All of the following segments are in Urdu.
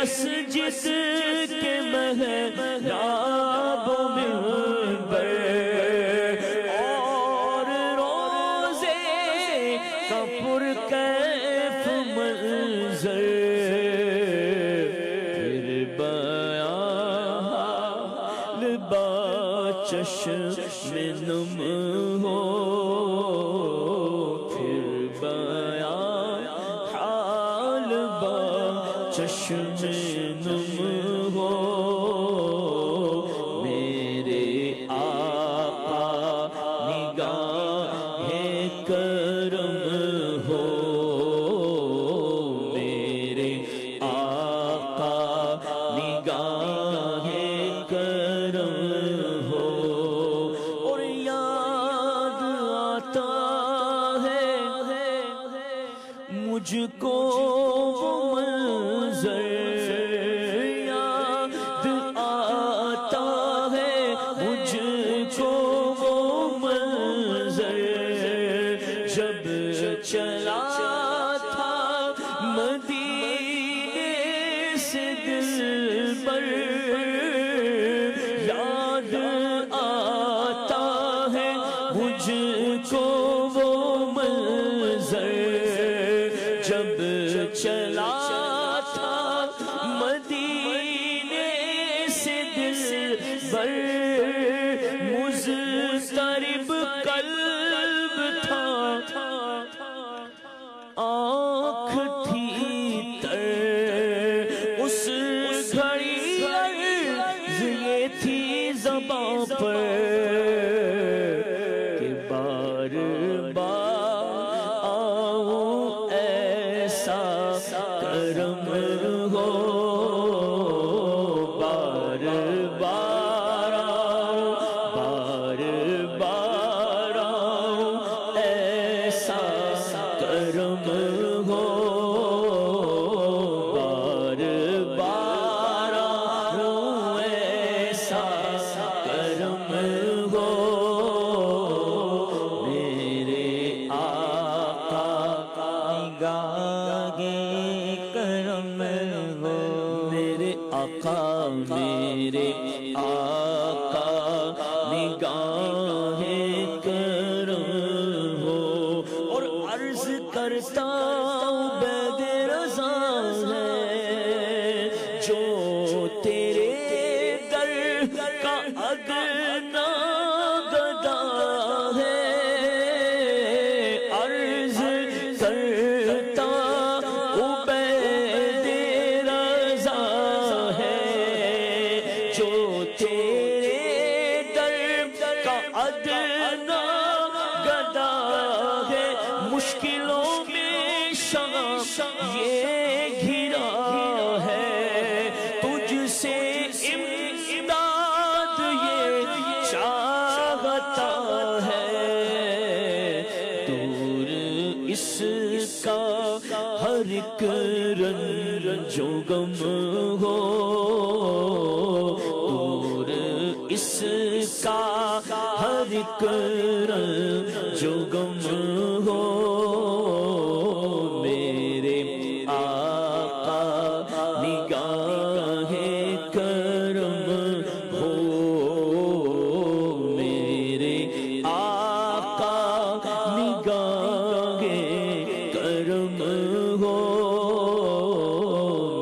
مسجد کے محراب و منبر اور روزے کا پرکیف منظر، پھر بیان با چشم نم ہو، پھر بیان حال با چشم نم ہو، میرے آقا نگاہ کرم ہو، میرے آقا نگاہ کرم ہو، اور یاد آتا ہے مجھ کو وہ منظر، یاد آتا ہے مجھ کو وہ منظر، جب چلا تھا مدینے سے دل پر، یاد آتا ہے مجھ کو وہ منظر، جب چلا تھا مدینے سے دل پر، مضطرب قلب تھا، آنکھ تھی تر، اس گھڑی عرض یہ تھی زباں پر کہ بار بار آؤں ایسا کرم ہو، بار بار آؤں، بار بار آؤں ایسا کرم ہو، بار بار آؤں ایسا کرم ہو، میرے آقا نگاہ کرم ہو، میرے آقا، میرے آقا نگاہ کرم ہو، اور عرض کرتا ہوں بید رضا ہے جو تیرے در کا ادنا گدا ہے، عرض کرتا ہوں بید رضا ہے جو تیرے در کا ادنا گدا ہے، مشکلوں میں شام یہ گھرا ہے، تجھ سے امداد یہ چاہتا ہے، دور اس کا ہر ایک رنج و غم ہو، دور اس کا ہر ایک رنج و غم ہو، میرے آقا نگاہ کرم ہو، میرے آقا نگاہ کرم ہو،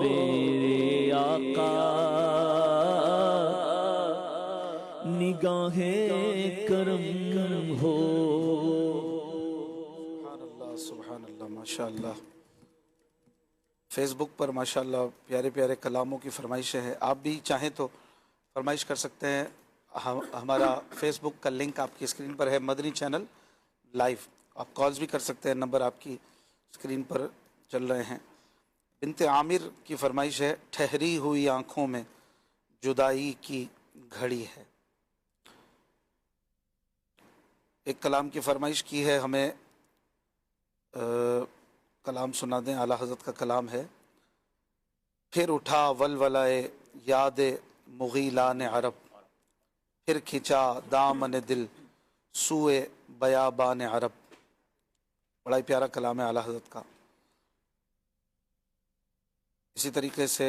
میرے آقا نگاہ کرم ہو۔ سبحان اللہ، سبحان اللہ، ماشاء اللہ۔ فیس بک پر ماشاء اللہ پیارے پیارے کلاموں کی فرمائشیں ہیں، آپ بھی چاہیں تو فرمائش کر سکتے ہیں۔ ہمارا فیس بک کا لنک آپ کی اسکرین پر ہے، مدنی چینل لائیو، آپ کالز بھی کر سکتے ہیں، نمبر آپ کی اسکرین پر چل رہے ہیں۔ بنت عامر کی فرمائش ہے، ٹھہری ہوئی آنکھوں میں جدائی کی گھڑی ہے۔ ایک کلام کی فرمائش کی ہے ہمیں، کلام سنا دیں، اعلیٰ حضرت کا کلام ہے۔ پھر اٹھا ولولائے یاد مغیلان عرب، پھر کھینچا دامن دل سوئے بیابان عرب۔ بڑا ہی پیارا کلام ہے اعلیٰ حضرت کا۔ اسی طریقے سے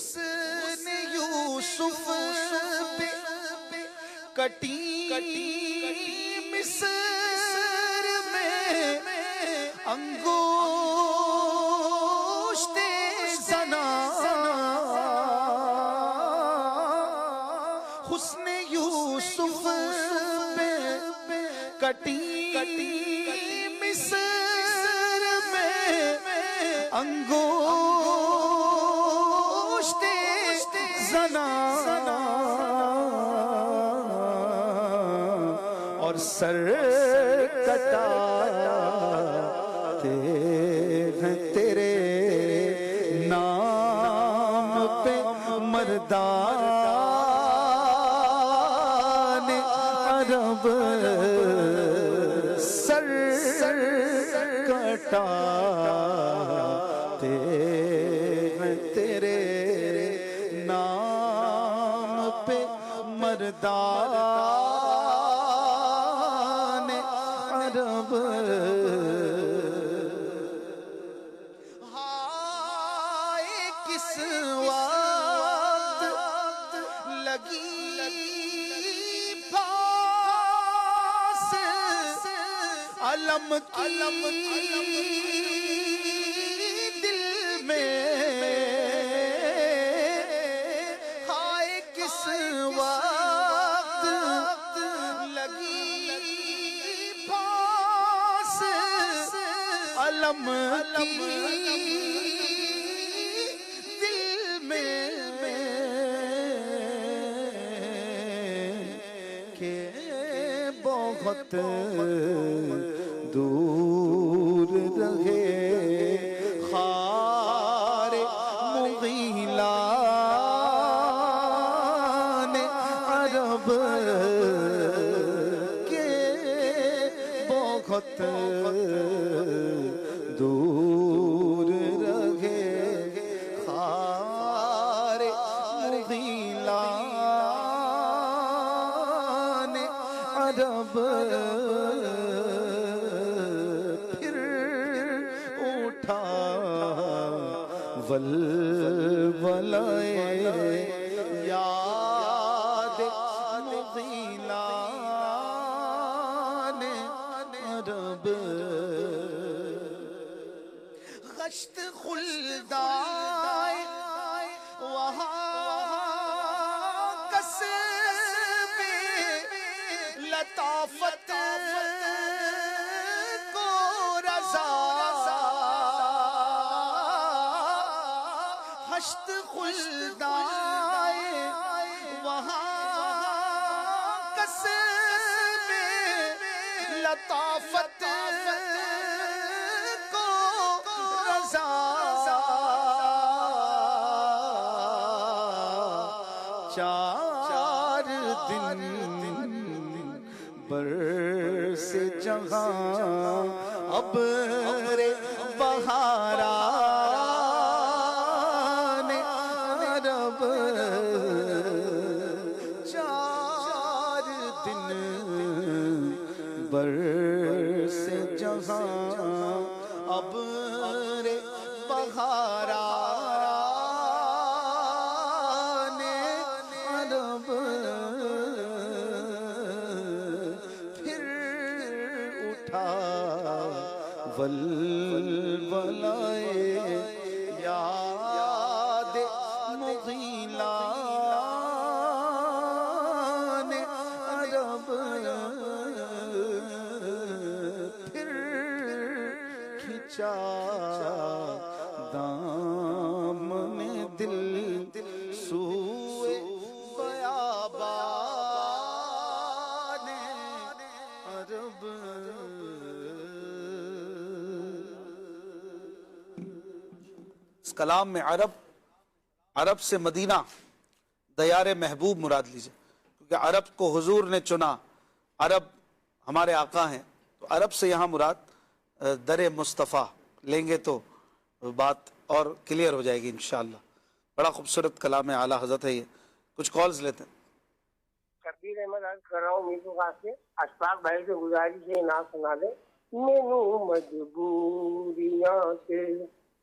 حسن یوسف پہ کٹی مصر میں انگشت زنا، حسن یوسف پہ کٹی مصر میں انگشت زنا، اور سر کٹاتے ہیں تیرے نام پہ مردان عرب، سر کٹاتے ہیں تیرے نام پہ مردان عرب، ہائے کس وقت لگی پھانس علم کی دل میں، ہائے کس وقت لگی پھانس علم کی دل میں، کہ بہت دور رہے خار مغیلان عرب، کہ بہت دور رہے خار مغیلان عرب، پھر اٹھا ولولائے یاد مغیلان عرب، غشت خلدائے وہاں کسب لطافت کو رضا، غشت خلدائے وہاں کسب لطافت کو رضا، چار دن برس جہاں ابر بہاران عرب، چار دن برس جہاں ابر بہاران عرب، پھر اٹھا ولولائے یاد مغیلان عرب، پھر کھچا دامن دل سوئے بیابان عرب، اس کلام میں عرب سے مدینہ دیار محبوب مراد لیجئے، کیونکہ عرب کو حضور نے چنا، عرب ہمارے آقا ہیں، تو عرب سے یہاں مراد در مصطفیٰ لیں گے تو بات اور کلیئر ہو جائے گی انشاءاللہ۔ بڑا خوبصورت کلام اعلیٰ حضرت ہے یہ۔ کچھ کالز لیتے ہیں۔ شبیر احمد عرض کر رہا ہوں میرے خاص سے اشفاق بھائی سے گزارش ہے نعت سنا دیں۔ مینوں مجبوریاں تے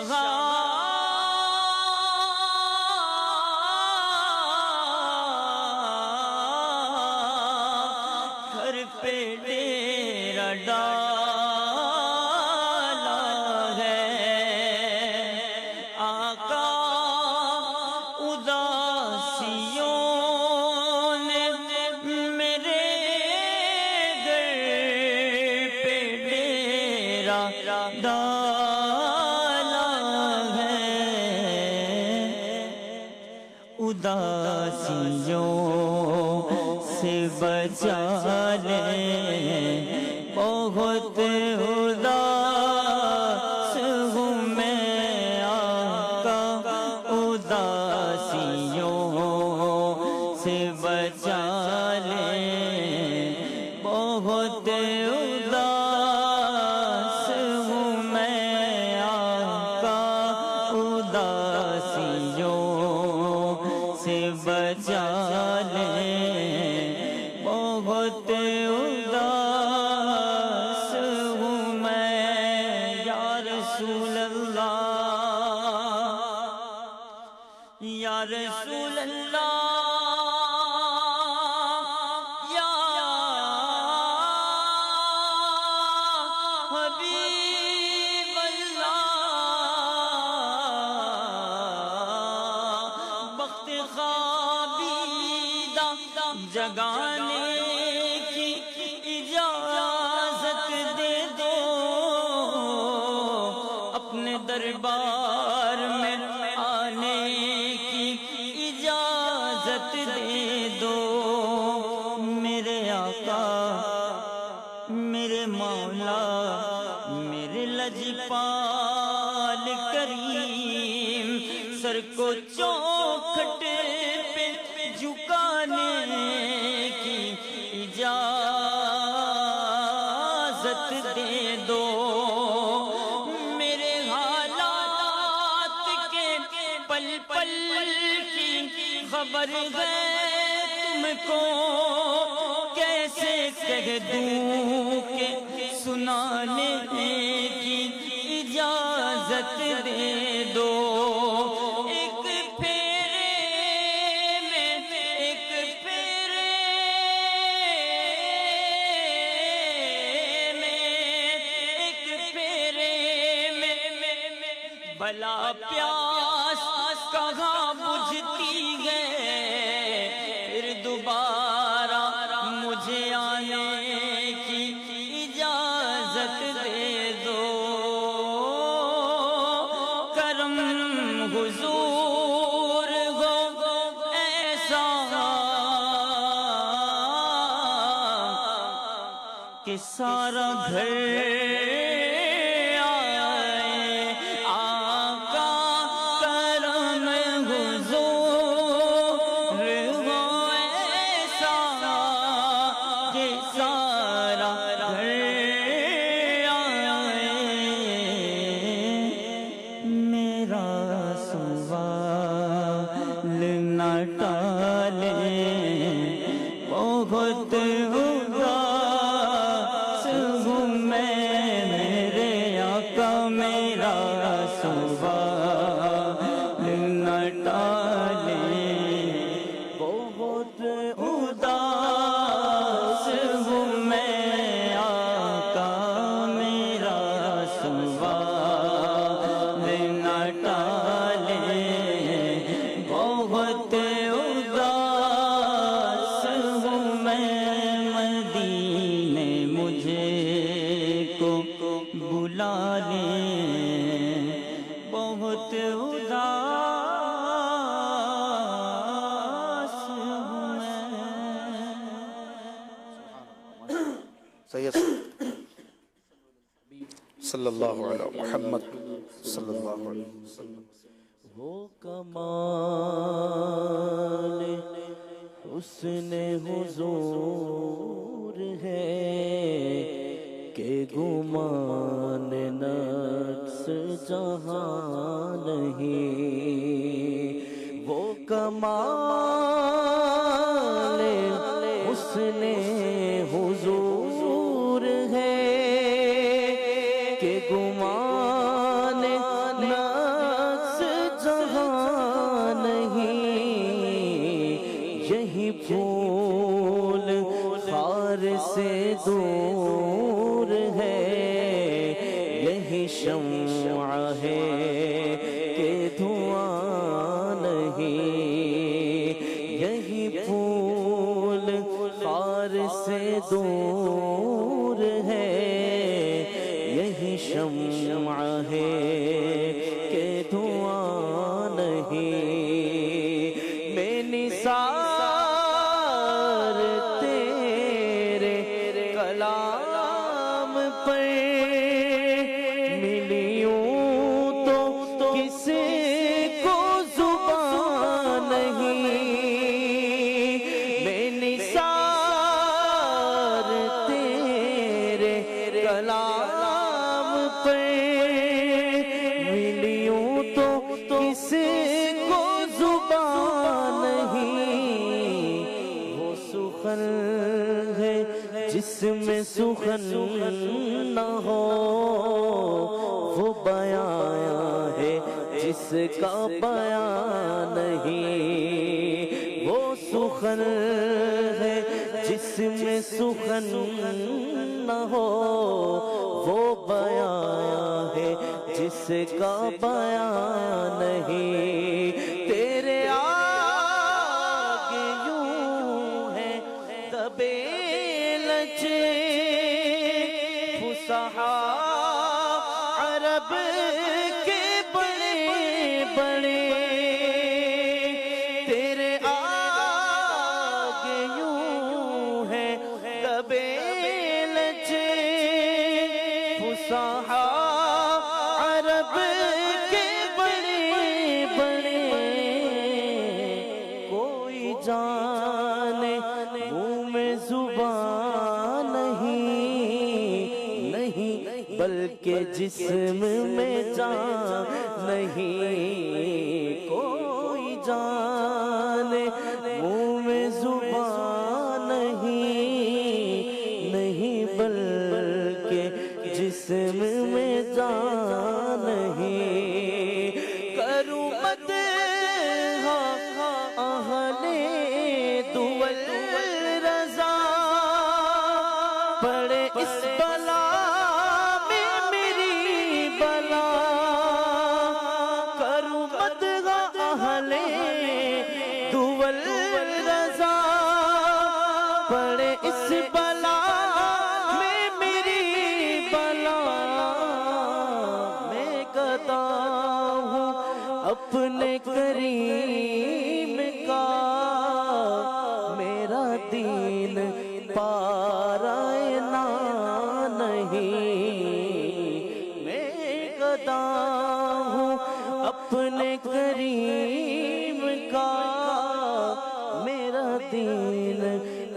شہا گھر پہ ڈیرا ڈالا ہے آقا اداسیوں نے میرے گھر پہ ڈیرا ڈالا ہے اداسیوں سے بچا لے بہت اداس ہوں میں آقا اداسیوں سے بچا لے بہت اداس ہوں میں آقا اداسیوں سے بچا لے بہت اداس ہوں میں یا رسول اللہ یا رسول اللہ یا حبیب اللہ وقت خوابیدہ جگانے کی اجازت دے دو اپنے دربار میں آنے کی اجازت دے دو میرے آقا میرے مولا میرے لجپال کریم سر کو چوکھٹ پہ جھکانے کی اجازت دے دو میرے حالات کے پل پل کی خبر ہے تم کو کیسے کہہ دوں کہ سنانے کی اجازت دے دو ایک پھیرے میں ایک پھیرے میں ایک پھیرے میں بلا پیاس کہاں بجھتی ہے پھر دوبارہ مجھے آنے کی اجازت دے دو کرم حضور ہو ایسا کہ سارا گھر بہت اداس ہوں میں میرے آقا میرا سوال نہ ٹالے بہت اداس ہوں میں آقا میرا سوال نہ ٹالے بہت بلا لیں بہت اداس ہوں میں سید صلی اللہ علیہ محمد صلی اللہ علیہ وسلم وہ کمال حسن حضور ہے کہ گمان نفس جہاں نہیں وہ کمال حسن حضور ہے کہ گمان نفس پھول خار سے دور ہے، یہی شمع ہے کہ دھواں نہیں، یہی پھول خار سے دور ہے، یہی شمع ہے کہ دھواں نہیں، بے نثار تیرے کلام پر ملیوں تو کسی کو زبان نہیں، بے نثار تیرے کلام پر ملیوں تو کسی کو زبان نہیں، وہ سخن ہے جس میں سخن نہ ہو، وہ بیان ہے جس کا بیان نہیں، وہ سخن ہے جس میں سخن نہ ہو، وہ بیان ہے جس کا بیان نہیں، تیرے آگے یوں ہے دبے لچے فصحا عرب کے بڑے بڑے، تیرے آگے یوں ہے دبے لچے فصحا عرب کے بڑے بڑے، کوئی جانے منہ میں زبان نہیں، نہیں بلکہ جسم میں جان نہیں، کوئی جانے منہ میں زبان نہیں، نہیں بلکہ جسم میں جان نہیں، کروں مدح اہل دول رضا، پڑے اس بلا میں میری بلا، کروں مدح اہل دول رضا، پڑے اس بلا میں میری بلا، میں گدا ہوں اپنے کریم کا، میرا دین پارائنا نہیں، میں گدا ہوں اپنے کریم کا، میرا دین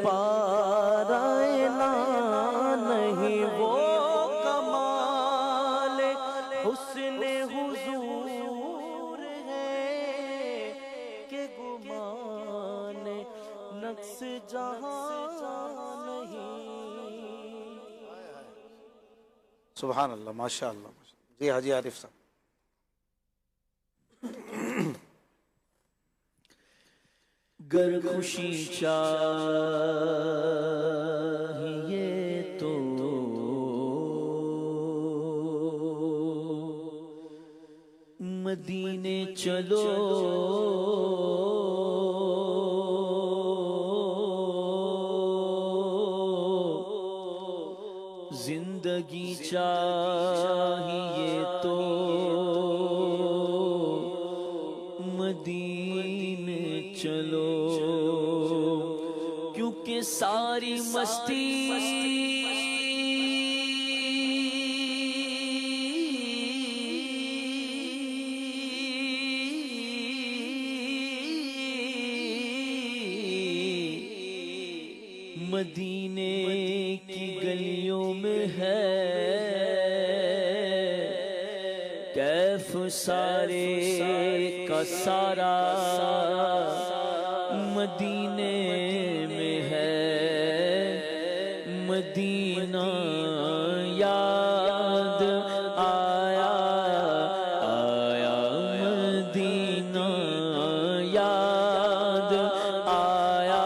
پارائنا نہیں، وہ کمال حسن حضور ہے کہ گمان نقص جہاں نہیں۔ سبحان اللہ، ماشاء اللہ۔ جی حاجی عارف صاحب۔ گر خوشی چاہیے تو مدینے چلو، زندگی چاہیے تو مدینے چلو، کیونکہ ساری مستی مدینے کی گلیوں میں ہے، کیف سارے کا سارا مدینے میں ہے، مدینہ یاد آیا آیا، مدینہ یاد آیا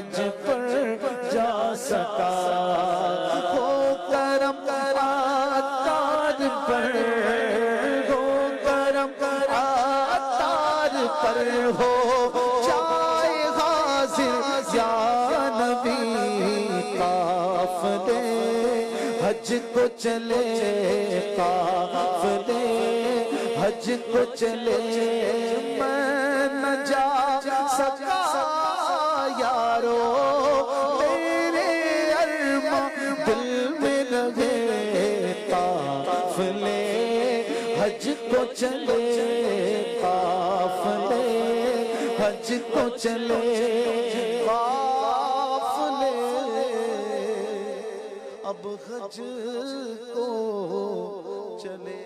حج پر جا سکا، ہو کرم عطار پر، ہو کرم عطار پر، ہو جائے حاضر یا نبی قافلے حج کو چلے، قافلے حج کو چلے، میں نہ جا سکا یارو، میرے ارماں دل میں لگے، قافلے حج کو چلے، قافلے حج کو چلے، قافلے اب حج کو چلے۔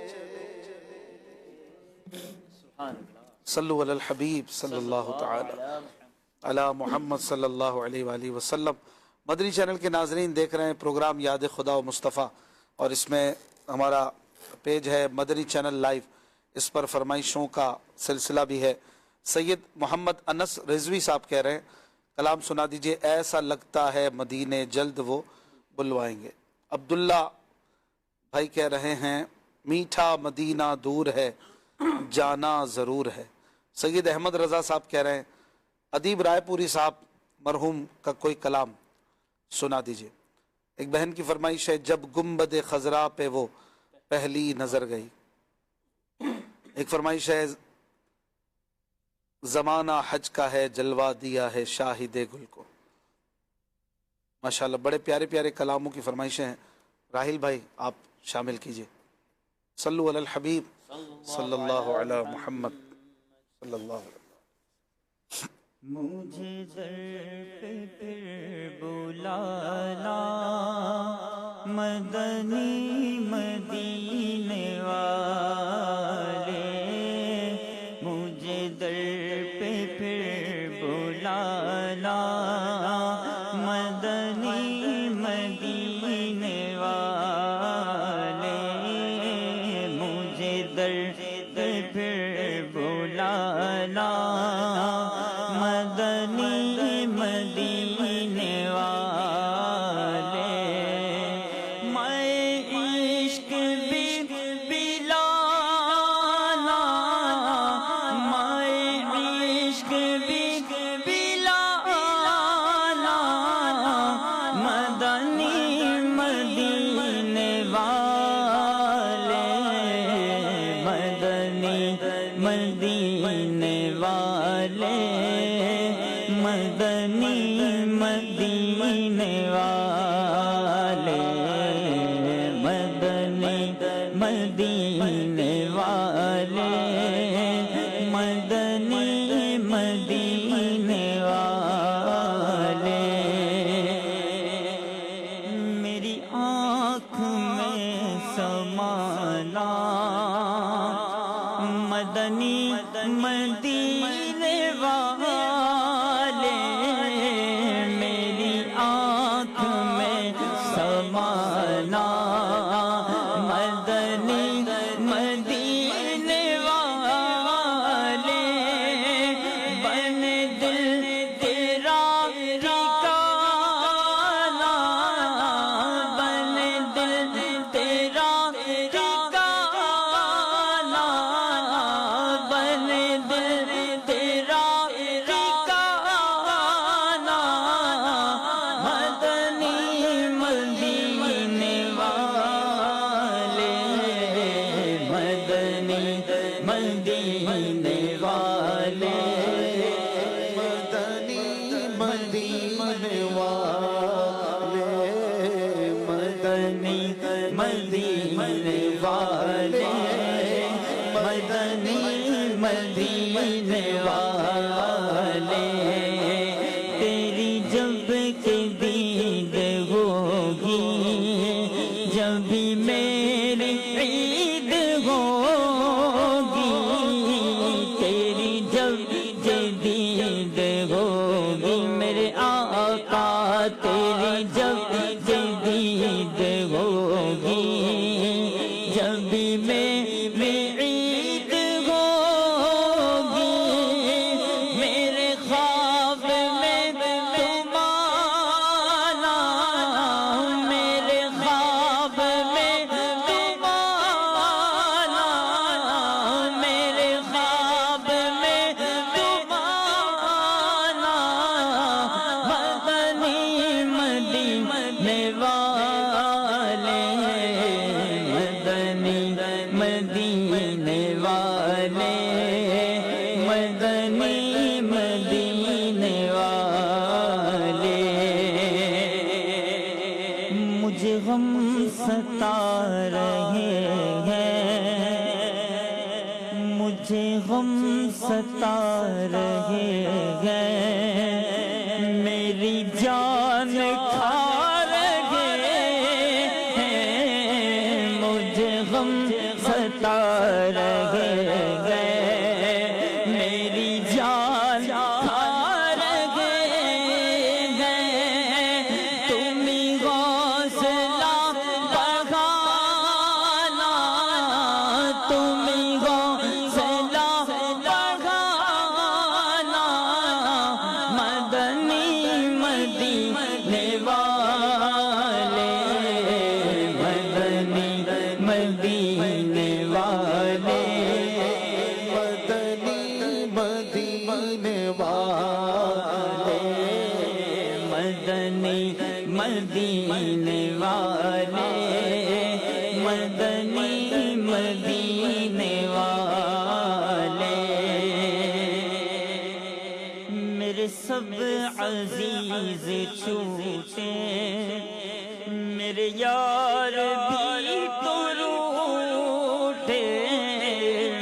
صلو علی الحبیب صلی اللہ تعالی علی محمد صلی اللہ علیہ وآلہ وسلم۔ مدنی چینل کے ناظرین دیکھ رہے ہیں پروگرام یاد خدا و مصطفیٰ، اور اس میں ہمارا پیج ہے مدنی چینل لائیو، اس پر فرمائشوں کا سلسلہ بھی ہے۔ سید محمد انس رضوی صاحب کہہ رہے ہیں کلام سنا دیجئے، ایسا لگتا ہے مدینے جلد وہ بلوائیں گے۔ عبداللہ بھائی کہہ رہے ہیں میٹھا مدینہ دور ہے جانا ضرور ہے۔ سید احمد رضا صاحب کہہ رہے ہیں ادیب رائے پوری صاحب مرحوم کا کوئی کلام سنا دیجئے۔ ایک بہن کی فرمائش ہے جب گنبد خضرا پہ وہ پہلی نظر گئی۔ ایک فرمائش ہے زمانہ حج کا ہے جلوہ دیا ہے شاہد گل کو۔ ماشاءاللہ بڑے پیارے پیارے کلاموں کی فرمائشیں ہیں، راہیل بھائی آپ شامل کیجئے۔ صلو علی الحبیب صلی اللہ علی محمد صلی اللہ علیہ وسلم۔ مجھے در پہ پھر بلانا مدنی مدینے والے، مجھے در پہ پھر بلانا مدنی مدینے والے، مجھے در پہ پھر بلانا مدنی مدینے والے، میں عشق بھی بلانا، میں عشق بھی بلانا مدنی مدینے والے، مدنی مدینے والے، مدنی مدینے والے، مدنی مدینے والے، مدنی مدینے والے، میری آنکھ میں سمانا مدنی مدینے والے، میری آنکھ میں سمانا مدنی مدینے والے، بن دل مدنی مدینے والے مجھے غم ستا رہے ہیں، مجھے غم ستا رہے ہیں، میری جان کھا رہے ہیں، مجھے غم ستا رہے ہیں، میری جان کھا رہے ہیں، تمہیں حوصلہ بڑھانا، تمہیں حوصلہ بڑھانا، مدنی مدینے والے، مدنی مدینے والے، مدنی مدینے والے، مدنی مدینے والے، مدنی مدینے والے، میرے سب عزیز چھوٹے، میرے یار بھی تو روٹے،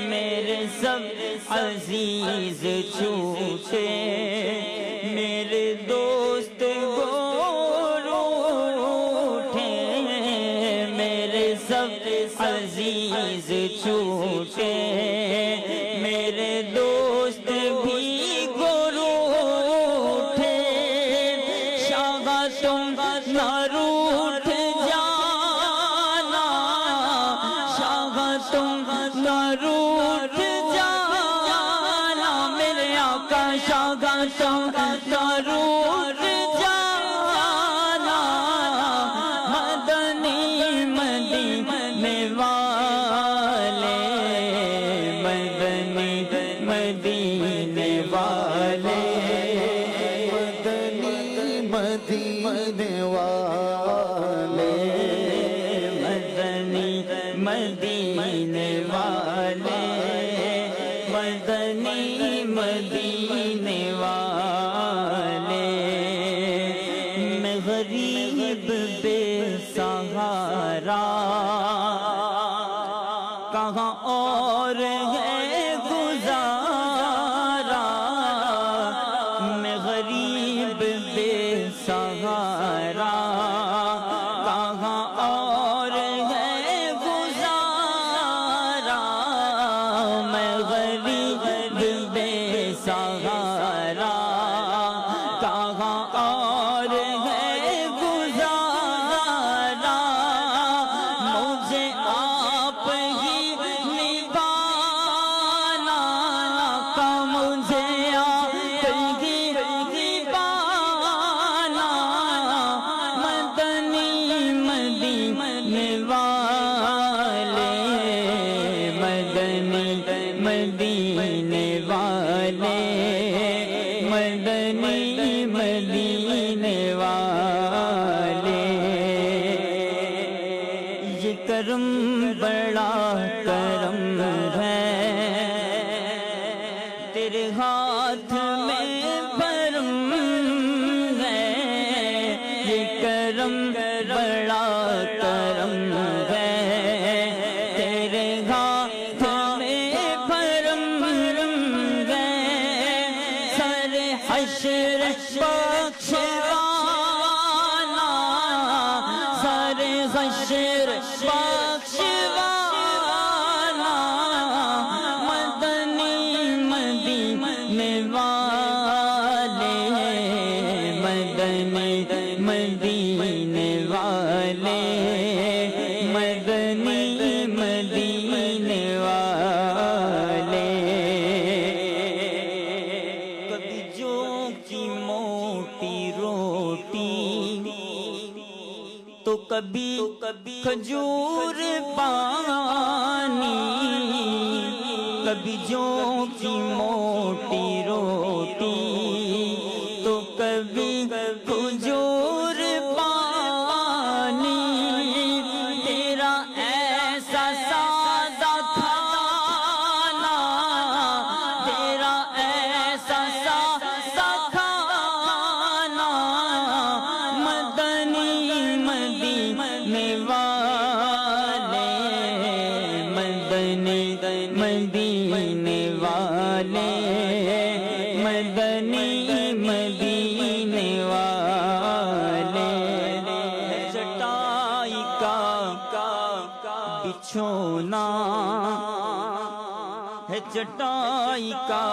میرے سب عزیز چھوٹے، میرے دوست وہ روٹے، میرے سب عزیز چھوٹے، میرے دوست بھی گرو اٹھے، شاہ تم نہ روٹھ جانا، شاہ تم نہ روٹھ جانا، میرے آقا شاہ تم نہ روٹھ جانا، مدنی مدینے والے، مدنی مدینے والے، مدنی مدینے والے، مدنی مدینے والے، مدنی مدینے والے، میں غریب بے سہارا، کہاں اور ہے گزارا، میں غریب بے سہارا، کہاں اور ہے گزارا، میں غریب بے سہارا، کہاں اور ہے گزارا، مجھے آپ ہی نبھانا، کا مجھے آپ ہی نبھانا، مدنی مدینے والے، مدنی مدینے والے، مدنی مدینے والے، یہ کرم بڑا کرم ہے، تیرے ہاتھ میں بھرم ہے، یہ کرم بڑا کرم ہے، تیرے ہاتھ میں بھرم ہے، سر حشر بخشوانا، سر حشر بخشوانا، مدنی مدینے والے، مدنی مدینے والے، مدنی مدینے والے، کبھی جو کی موٹی روٹی تو کبھی کھجور پانی، کبھی جو کی موٹی روٹی تو کبھی کھجور پانی، تیرا ایسا سادہ کھانا، تیرا ایسا مدنی مدینے والے چٹائی کا بچھونا ہے چٹائی کا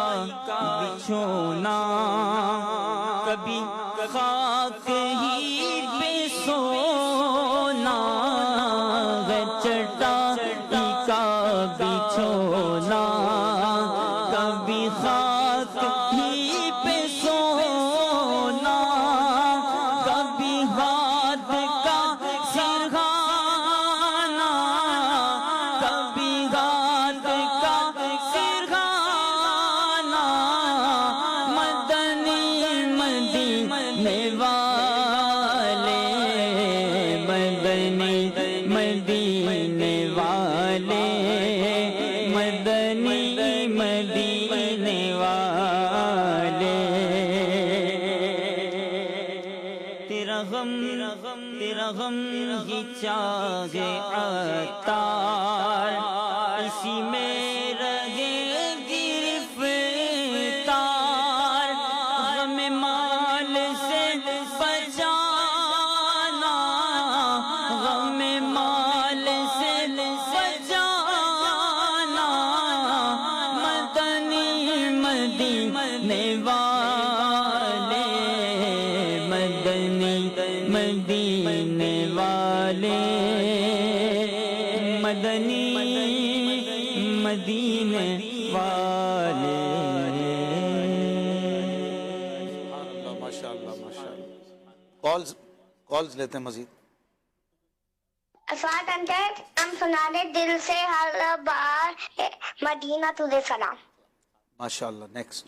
بچھونا کبھی خاک ہی پہ سونا ہے چٹائی کا بچھونا کبھی خاک ہی پہ سونا کبھی ہاتھ کا سرہانا کبھی ہاتھ کا سرہانا مدنی مدینے والے مدنی مدینے والے مدنی مدینے والے تیرا غم ہی چاہے عطار اسی میں رہے گرفتار غم مال سے بچانا غم مال سے بچانا مدنی مدینے والے مدنی مدینے والے مدنی مدینے والے ماشاء اللہ ماشاء اللہ. کالز لیتے ہیں مزید. اسعد انجد ہم سنا دے دل سے ہر بار مدینہ تجھے سلام. ماشاء اللہ. نیکسٹ.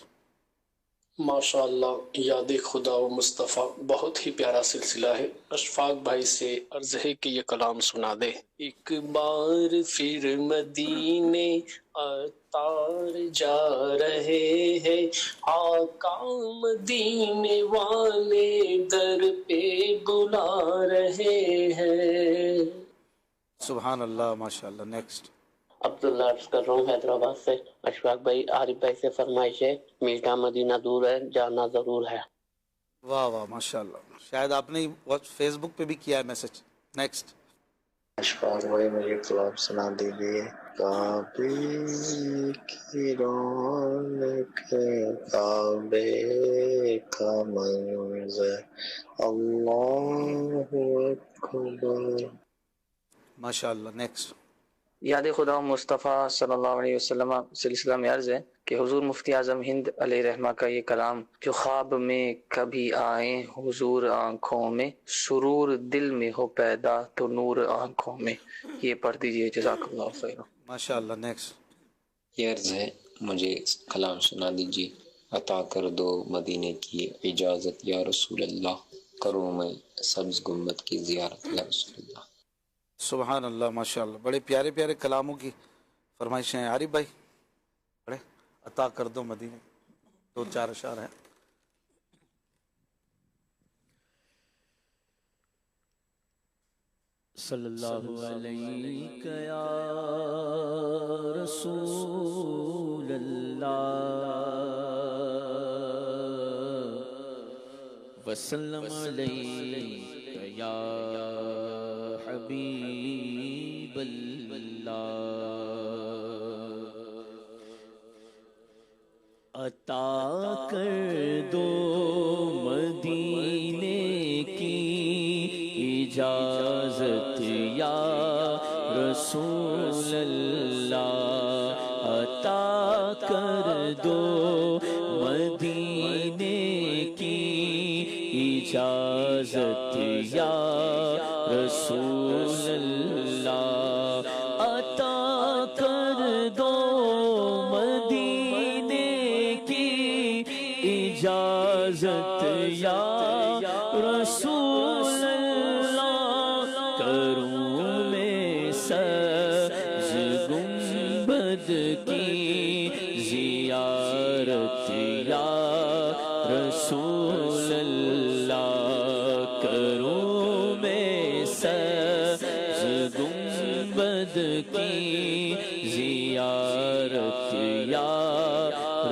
ماشاء اللہ یاد خدا و مصطفیٰ بہت ہی پیارا سلسلہ ہے. اشفاق بھائی سے عرض ہے کہ یہ کلام سنا دے. ایک بار پھر مدینے اتار جا رہے ہیں آقا مدینے والے در پہ بلا رہے ہیں. سبحان اللہ ماشاء اللہ. نیکسٹ. عبداللہ عرض کر رہا ہوں حیدرآباد سے. اشفاق بھائی عارف بھائی سے فرمائش ہے میٹھا مدینہ دور ہے جانا ضرور ہے. واہ واہ ماشاء اللہ. شاید آپ نے فیس بک پہ بھی کیا ہے میسج. نیکسٹ. اشفاق بھائی مجھے کلام سنا دیجیے. کعبے کی رونق کعبے کا منظر اللہ اکبر. ماشاء اللہ. نیکسٹ. یاد خدا مصطفیٰ صلی اللہ علیہ وسلم سلسلہ میں عرض ہے کہ حضور مفتی اعظم ہند علیہ رحمہ کا یہ کلام جو خواب میں کبھی آئیں حضور آنکھوں میں سرور دل میں ہو پیدا تو نور آنکھوں میں یہ پڑھ دیجئے. جزاک اللہ خیر. ماشاء اللہ. نیکسٹ. یہ عرض ہے مجھے کلام سنا دیجیے. عطا کر دو مدینے کی اجازت یا رسول اللہ کروں میں سبز گنبد کی زیارت یا رسول اللہ. سبحان اللہ ماشاء اللہ. بڑے پیارے پیارے کلاموں کی فرمائشیں ہیں. عارف بھائی بڑے عطا کر دو مدینے 2-4 اشعار ہیں. صلی اللہ علیہ یا رسول اللہ وسلم علیہ یا حبیب اللہ. عطا کر دو مدینے کی اجازت یا رسول اللہ. عطا کر دو مدینے کی اجازت یا رسول اللہ. عطا کر دو مدینے کی اجازت یا رسول اللہ. کروں میں سبز گنبد کی زیارت یا رسول اللہ. کروں میں سبز گنبد کی زیارت یا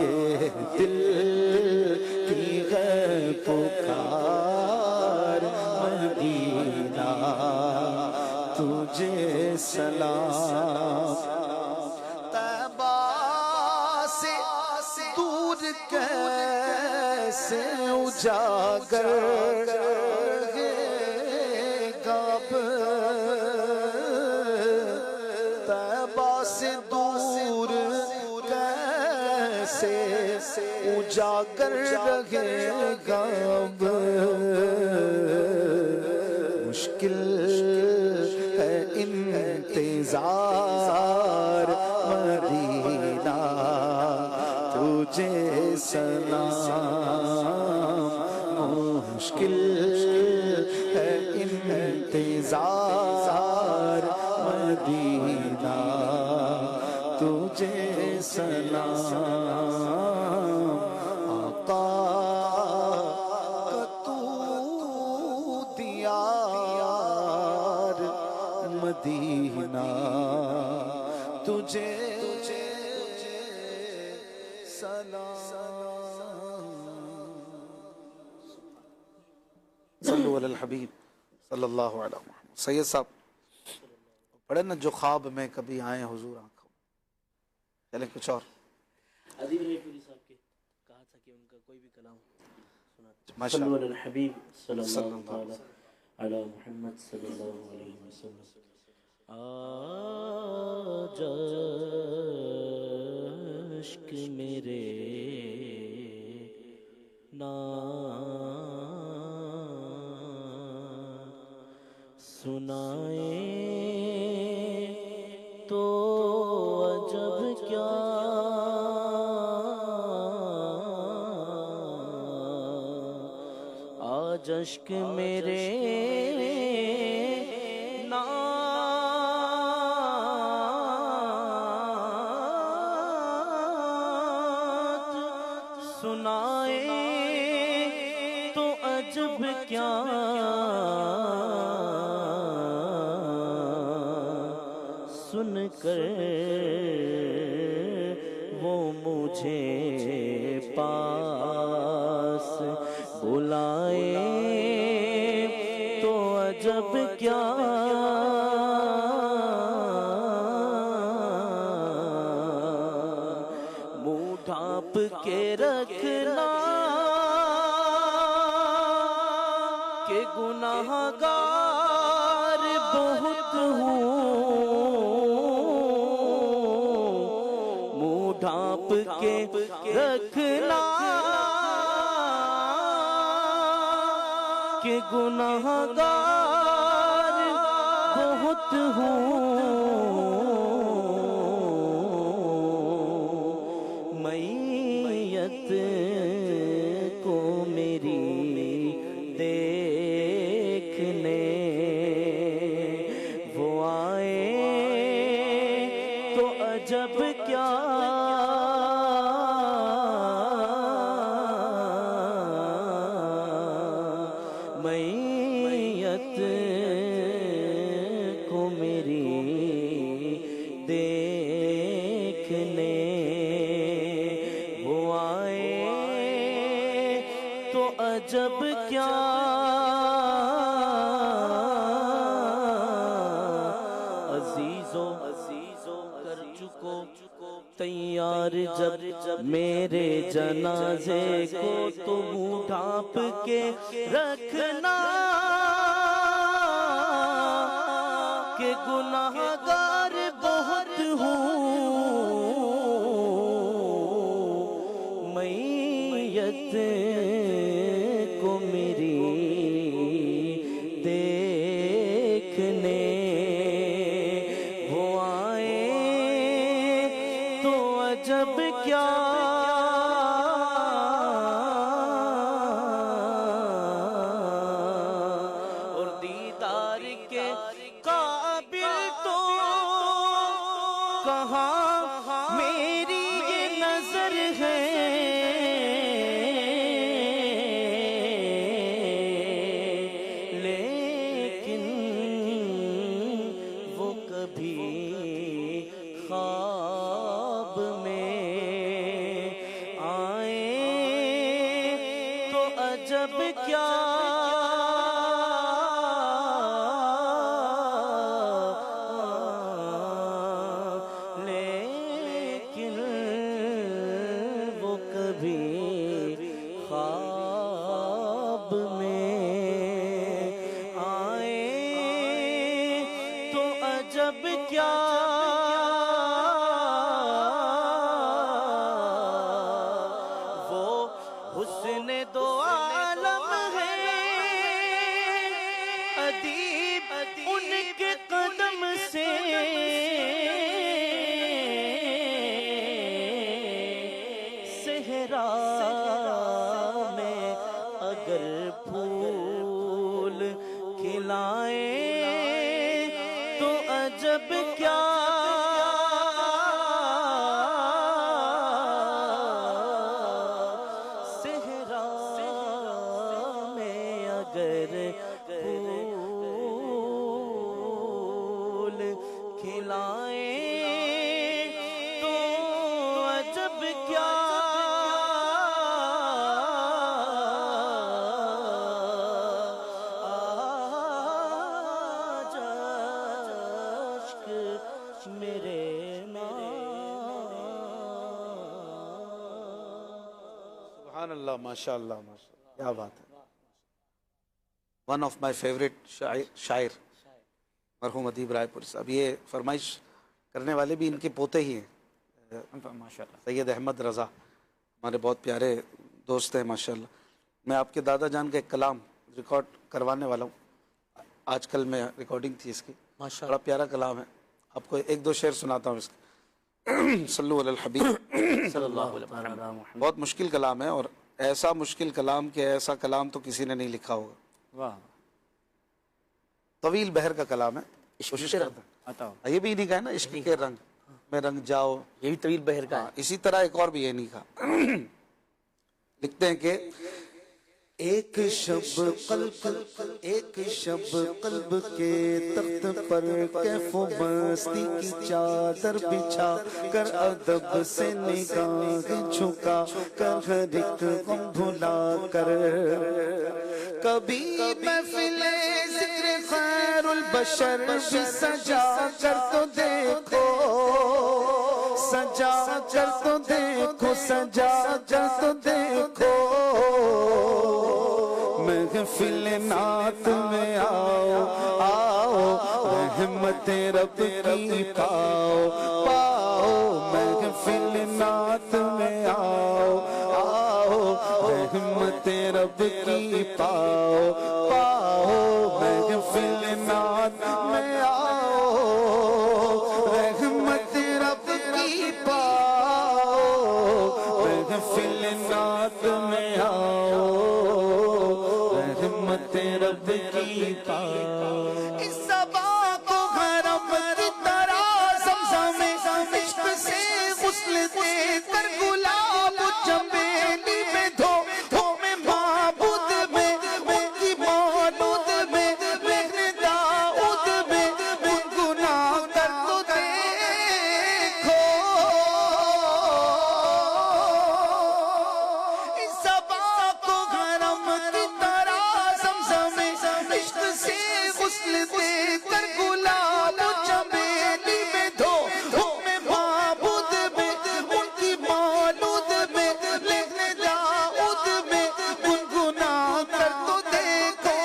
یہ دل کی ہے پکار مدینہ تجھے سلام۔ طیبہ سے دور کیسے اجاگر گاب، طیبہ سے دور کیسے اجاگر رہے گا اب، مشکل ہے انتظار مدینہ تجھے سلام، مشکل ہے انتظار مدینہ تجھے سلام۔ آقا کا تو دیار مدینہ تجھے صلو علی الحبیب صلی اللہ علیہ وسلم۔ سید صاحب پڑھے نا، جو خواب میں کبھی آئے حضور آنکھوں، چلیں کچھ اور ادیب علی پوری صاحب کے کہا تھا کہ ان کا کوئی بھی کلام سنا۔ صلو علی الحبیب صلی اللہ تعالی علی محمد صلی اللہ علیہ وسلم۔ آج عشق میرے سنائے تو عجب کیا، آج اشک میرے نعت سنائے تو عجب کیا، سن کر وہ مجھے پاس بلائے تو عجب کیا، منہ ڈھانپ کے رکھنا کہ گناہ گار بہت ہوں، ڈھانپ کے رکھنا کہ گناہ گار بہت ہوں، میت کو میری دیکھنے وہ آئے تو عجب کیا، میت کو میری دیکھنے وہ آئے تو عجب کیا، عزیزو کر چکو تیار جب میرے جنازے کو، تم ڈھانپ کے رکھنا کہ گناہ گار بہت ہوں، میت کو میری دیکھنے وہ آئے تو عجب کیا، اور دیدار کے قابل تو کہاں میری یہ نظر ہے، لیکن وہ کبھی خواب میں آئے تو عجب کیا لیکن وہ کبھی خواب میں آئے تو عجب کیا وہ حسن دو عالم ہے ادیب ان کے قدم سے صحرا میں اگر پھول کھلائے تو عجب کیا صحرا میں اگر پھول کھلائے تو عجب کیا سبحان اللہ ماشاء اللہ کیا بات ہے. ون آف مائی فیوریٹ شاعر مرحوم ادیب رائے پور صاحب. یہ فرمائش کرنے والے بھی ان کے پوتے ہی ہیں ماشاء اللہ. سید احمد رضا ہمارے بہت پیارے دوست ہیں ماشاء اللہ. میں آپ کے دادا جان کا ایک کلام ریکارڈ کروانے والا ہوں. آج کل میں ریکارڈنگ تھی اس کی ماشاء اللہ. بڑا پیارا کلام ہے. آپ کو ایک دو شعر سناتا ہوں اس کے. صلو علی الحبیب صلی اللہ علیہ وسلم. بہت مشکل کلام ہے اور ایسا مشکل کلام کہ ایسا کلام تو کسی نے نہیں لکھا ہوگا. واہ. طویل بہر کا کلام ہے. کوشش کرتا ہوں. یہ بھی نہیں کہا نا عشق کے رنگ میں رنگ جاؤ, یہ بھی طویل بہر کا ہے. اسی طرح ایک اور بھی یہ نہیں کہا. لکھتے ہیں کہ ایک شب قلب کے تخت پر کیف و مستی کی چادر بچھا کر ادب سے نگاہ جھکا کر ہر ایک غم بھلا کر کبھی محفل ذکر خیر البشر بھی سجا کر تو دیکھو, سجا کر تو دیکھو, سجا کر تو دیکھو. محفل نعت میں آؤ آؤ رحمت رب کی پاؤ پاؤ. محفل نعت میں آؤ آؤ رحمت رب کی پاؤ پاؤ. محفل نعت میں آؤ رحمت رب کی پاؤ. محفل نعت میں آؤ رحمت رب کی پاؤ. اس صبا کو حرم کی طرح زمزم عشق سے غسل دے کر گلاب چمیلی میں دھو دھو میں معبود میں ان کی مولود میں بہن داؤد میں گنگنا کر تو دیکھو. اس صبا کو حرم کی طرح زمزم عشق سے غسل دے کر گلاب چمیلی میں دھو دھو میں معبود میں ان کی مولود میں بہن داؤد میں گنگنا کر تو دیکھو.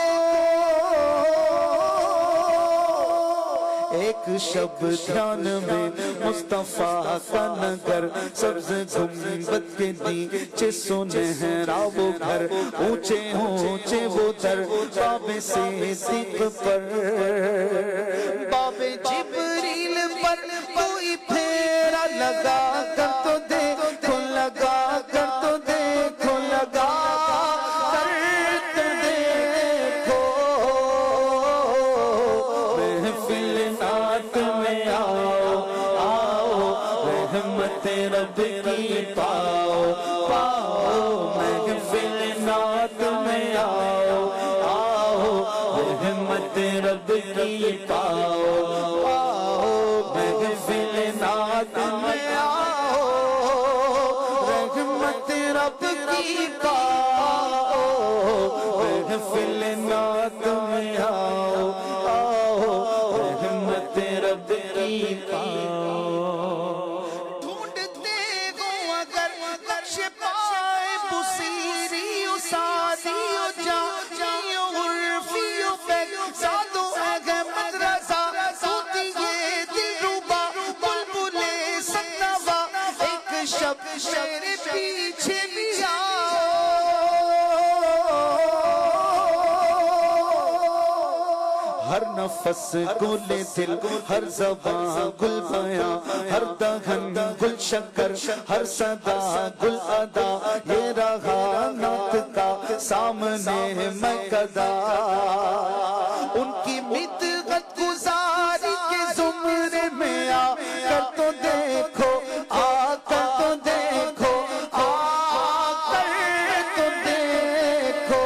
ایک شب دھیان میں مصطفیٰ کا نگر سبز گنبد کے نیچے سنہرا وہ گھر اونچے اونچے وہ در باب صدیق پر باب جبریل پر کوئی پھیرا لگا کر تو دیکھو, لگا کر تو دیکھو, لگا کر تو دیکھو. محفل نعت میں آؤ آؤ رحمت رب کی پاؤ پاؤ. محفل نعت میں آؤ آؤ رحمت رب کی پاؤ پاؤ. محفل نعت کی پاؤ محفل نعت میں آؤ آؤ رحمت رب کی پاؤ ڈھونڈتے ہو اگر نقش پائے بصیری و سادی و جانی و عرفی و فیک سادو احمد رضا سوتی یہ دل ربا بلبل سنوا ایک شب میرے پیچھے بھی ہر نفس گل دل ہر زبان گل بیاں ہر دہن گل شکر ہر صدا گل ادا یہ رہا نعت کا سامنے میں قدا ان کی مدحت گزاری کے زمرے میں آ کر تو دیکھو آ کر تو دیکھو آ کر تو دیکھو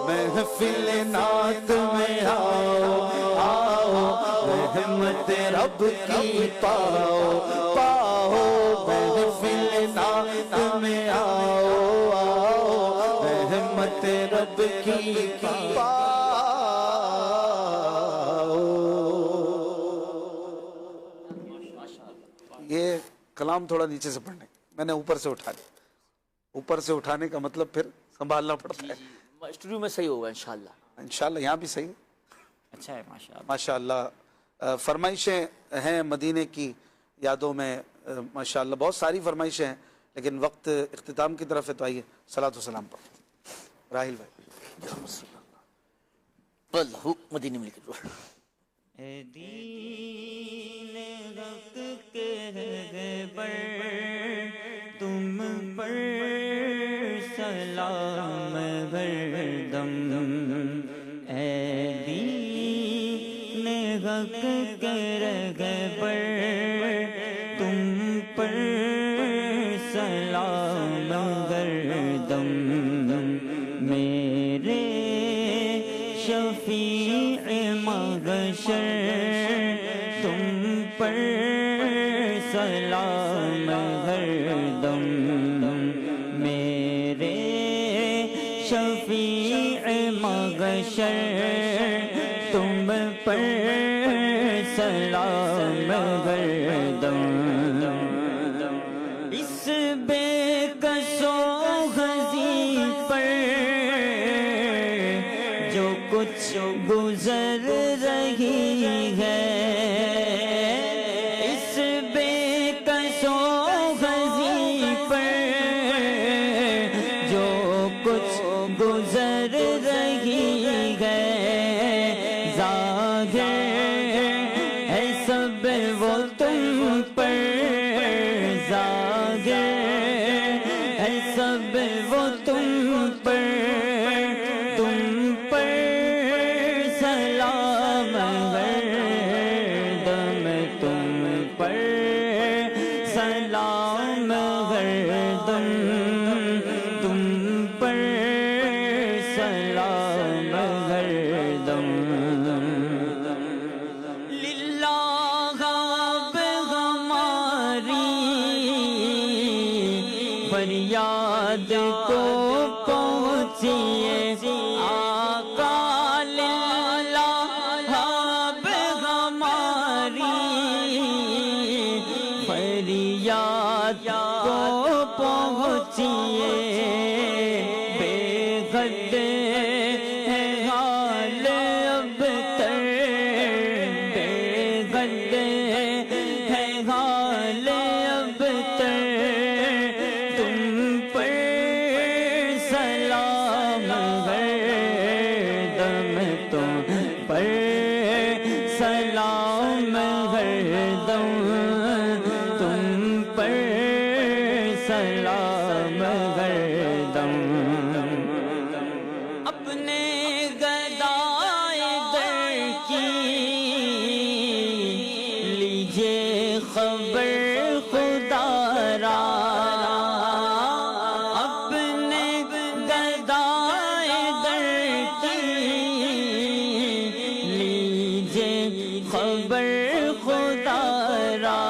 محفل نعت میں آؤ آؤ رحمت رب کی پاؤ پاؤ محفل نعت میں آؤ آؤ رحمت رب کی پاؤ یہ کلام تھوڑا نیچے سے پڑھنے میں نے اوپر سے اٹھا لیا اوپر سے اٹھانے کا مطلب پھر سنبھالنا پڑتا ہے اسٹوڈیو میں صحیح ہوگا انشاءاللہ انشاءاللہ یہاں بھی صحیح اچھا ہے ماشاءاللہ ماشاءاللہ فرمائشیں ہیں مدینے کی یادوں میں ماشاءاللہ بہت ساری فرمائشیں ہیں لیکن وقت اختتام کی طرف ہے تو آئیے صلاۃ و سلام پر راہیل بھائی اللہ مدینے میں لکھ دو اے دین حق کے رہبر تم پر سلام ہر دم اے دین حق کے رہبر تم پر سلام ہر دم میرے شفیع محشر تم پر سلام ہر دم میرے شفیع محشر تم پر سلام ہر دم اس بے کس و حزین پر جو کچھ گزر رہی ہے اس بے کس و حزین پر جو کچھ گزر رہی ہے ظاہر ہے سب وہ تم پر ظاہر ہے سب وہ تم پر تم پر سلام ہر دم تم پر سلام ہر دم تم پر سلام ہر دم للہ اب ہماری فریاد کو پہنچیے آقا للہ اب ہماری فریاد کو پہنچیے بے حد ہے حال اب تر بے حد ہے حال اب تر تم پر سلام ہر دم تم پر سلام ہر دم تم پر سلام ہر دم اپنے گدائے در کی لیجیے خبر خدا را اپنے گدائے در کی لیجیے خبر خدا را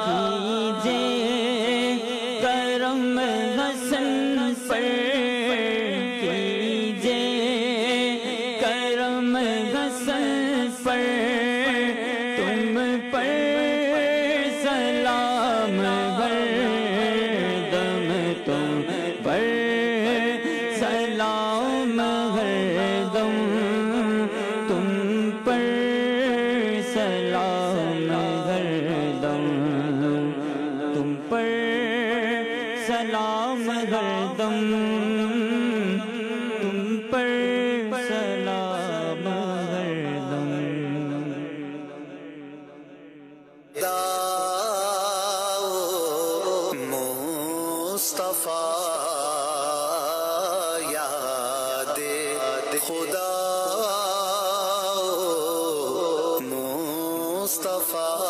کیجیے خدا مصطفیٰ یاد خدا مصطفیٰ